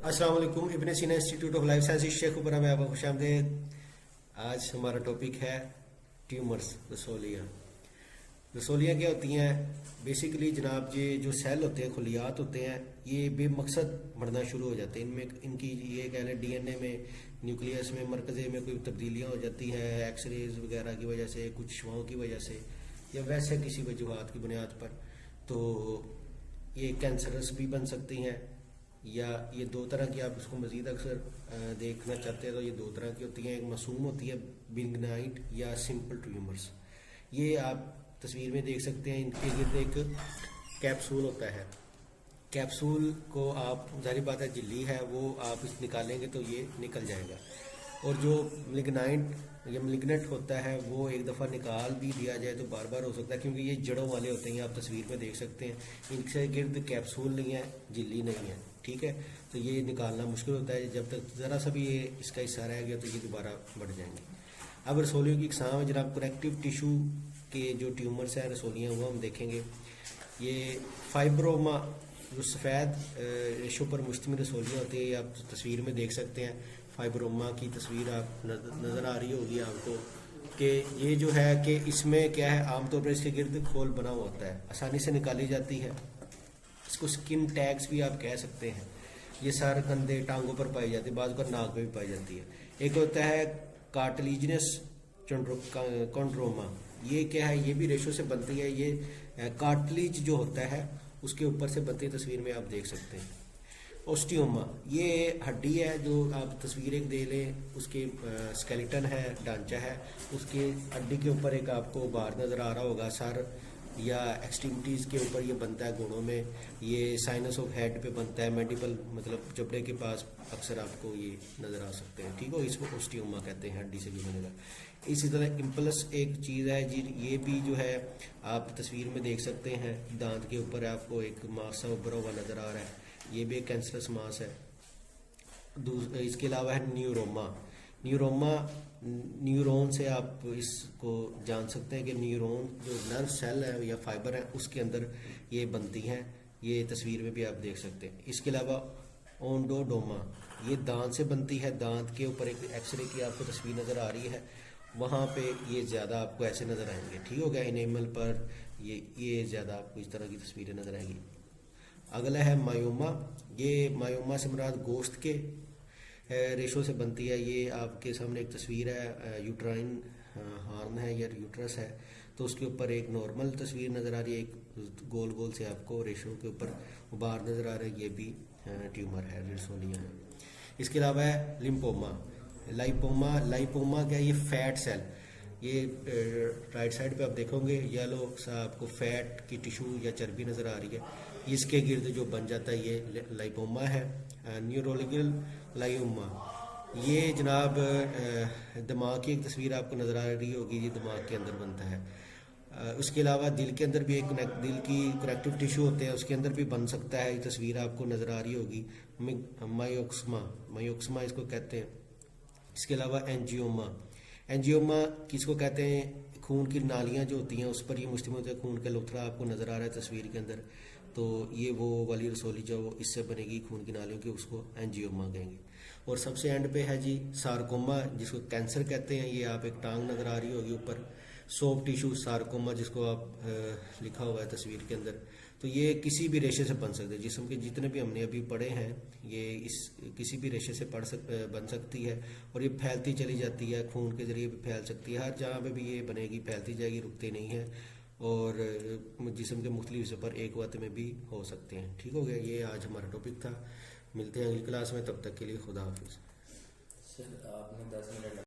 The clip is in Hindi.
अस्सलाम वालेकुम। इब्न सीना institute of life sciences Sheikhpura में आपको खुशामदीद। आज हमारा टॉपिक है ट्यूमर्स, रसोलियाँ। रसोलियाँ क्या होती हैं? बेसिकली जनाब, ये जो सेल होते हैं, खुलियात होते हैं, ये बेमकसद बढ़ना शुरू हो जाते हैं। इनमें इनकी ये कह लें डीएनए में, न्यूक्लियस में, मरकज़े में कोई तब्दीलियाँ हो जाती हैं एक्सरेज वगैरह की वजह से, कुछ शुआओं की वजह से, या वैसे किसी वजूहात की बुनियाद पर। तो ये कैंसरस भी बन सकती हैं, या ये दो तरह की, आप इसको मज़ीद अक्सर देखना चाहते हैं तो ये दो तरह की होती हैं। एक मासूम होती है बिगनाइट या सिंपल ट्यूमर्स। ये आप तस्वीर में देख सकते हैं। इनके गिर्द एक कैप्सूल होता है। कैप्सूल को आप, जाहिर बात है झिल्ली है वो आप इस निकालेंगे तो ये निकल जाएगा। और जो मिलिग्नाइट या मिलिग्नेंट होता है वो एक दफ़ा निकाल भी दिया जाए तो बार बार हो सकता है, क्योंकि ये जड़ों वाले होते हैं। आप तस्वीर में देख सकते हैं इनके गिर्द कैप्सूल नहीं है, झिल्ली नहीं है, ठीक है। तो ये निकालना मुश्किल होता है। जब तक ज़रा सा भी ये इसका हिस्सा रह गया तो ये दोबारा बढ़ जाएंगे। अब रसोलियों की इकसाम है जनाब। कनेक्टिव टिशू के जो ट्यूमर्स हैं, रसोलियाँ, वो हम देखेंगे। ये फाइब्रोमा, जो सफ़ेद रेशों पर मुश्तमिल रसोलियाँ होती है, ये आप तस्वीर में देख सकते हैं। फाइब्रोमा की तस्वीर आप नज़र आ रही होगी आपको कि ये जो है कि इसमें क्या है, आमतौर पर इसके गिर्द खोल बना हुआ होता है, आसानी से निकाली जाती है। इसको स्किन टैग्स भी आप कह सकते हैं। ये सर, कंधे, टांगों पर पाई जाती है, बाद का नाक में भी पाई जाती है। एक होता है कार्टिलेजिनस कॉन्ड्रोमा। ये क्या है? ये भी रेशो से बनती है। ये कार्टिलेज जो होता है उसके ऊपर से बनती है, तस्वीर में आप देख सकते हैं। ओस्टियोमा, ये हड्डी है जो आप तस्वीर एक दे लें, उसके स्केलेटन है, ढांचा है, उसके हड्डी के ऊपर एक आपको बार नज़र आ रहा होगा। सर या एक्सट्रीमिटीज़ के ऊपर ये बनता है घुटनों में। ये साइनस ऑफ हेड पे बनता है, मेडिबल मतलब जबड़े के पास अक्सर आपको ये नज़र आ सकते हैं, ठीक हो। इसको ओस्टियोमा कहते हैं, हड्डी से भी बनेगा। इसी तरह इम्पल्स एक चीज़ है जी, ये भी जो है आप तस्वीर में देख सकते हैं। दांत के ऊपर आपको एक मांस सा उभरा हुआ नज़र आ रहा है, ये भी एक कैंसरस मांस है। इसके अलावा है न्यूरोमा। न्यूरोमा, न्यूरॉन से आप इसको जान सकते हैं कि न्यूरॉन जो नर्व सेल है या फाइबर है उसके अंदर ये बनती हैं। ये तस्वीर में भी आप देख सकते हैं। इसके अलावा ओंडोडोमा, ये दांत से बनती है। दांत के ऊपर एक एक्सरे की आपको तस्वीर नज़र आ रही है, वहाँ पे ये ज़्यादा आपको ऐसे नज़र आएंगे, ठीक हो गया। इनेमल पर ये ज़्यादा आपको इस तरह की तस्वीरें नज़र आएंगी। अगला है मायोमा। ये मायोमा से मुराद गोश्त के रेशों से बनती है। ये आपके सामने एक तस्वीर है, यूट्राइन हार्न है या यूट्रस है, तो उसके ऊपर एक नॉर्मल तस्वीर नज़र आ रही है, एक गोल गोल से आपको रेशों के ऊपर उबार नज़र आ रहा है, ये भी ट्यूमर है, रसोलियाँ है। इसके अलावा है लिम्पोमा, लाइपोमा। लाइपोमा क्या है? ये फैट सेल, ये राइट साइड पे आप देखोगे येलो सा आपको फैट की टिश्यू या चर्बी नज़र आ रही है। इसके गिर्द जो बन जाता है ये लाइपोमा है। न्यूरोलॉजिकल लाइयोमा, ये जनाब दिमाग की एक तस्वीर आपको नज़र आ रही होगी, ये दिमाग के अंदर बनता है। उसके अलावा दिल के अंदर भी एक दिल की कनेक्टिव टिश्यू होते हैं, उसके अंदर भी बन सकता है। ये तस्वीर आपको नज़र आ रही होगी। मायोक्स्मा, मायोक्स्मा इसको कहते हैं। इसके अलावा एंजियोमा, एंजियोमा किसको कहते हैं? खून की नालियाँ जो होती हैं उस पर ये मुश्तमिल होता है। खून का लुथरा आपको नज़र आ रहा है तस्वीर के अंदर, तो ये वो वाली रसोली जो इससे बनेगी खून की नालियों की, उसको एंजियोमा कहेंगे। और सबसे एंड पे है जी सार्कोमा, जिसको कैंसर कहते हैं। ये आप एक टांग नज़र आ रही होगी ऊपर, सॉफ्ट टिश्यू सार्कोमा, जिसको आप लिखा हुआ है तस्वीर के अंदर। तो ये किसी भी रेशे से बन सकते हैं। जिस्म के जितने भी हमने अभी पढ़े हैं ये इस किसी भी रेशे से बन सकती है, और ये फैलती चली जाती है, खून के जरिए भी फैल सकती है। हर जहाँ पे भी ये बनेगी फैलती जाएगी, रुकती नहीं है। और जिस्म के मुख्तलिफ हिस्सों पर एक वक्त में भी हो सकते हैं, ठीक हो गया। ये आज हमारा टॉपिक था। मिलते हैं अगली क्लास में, तब तक के लिए खुदा हाफिज़। सर आपने 10 मिनट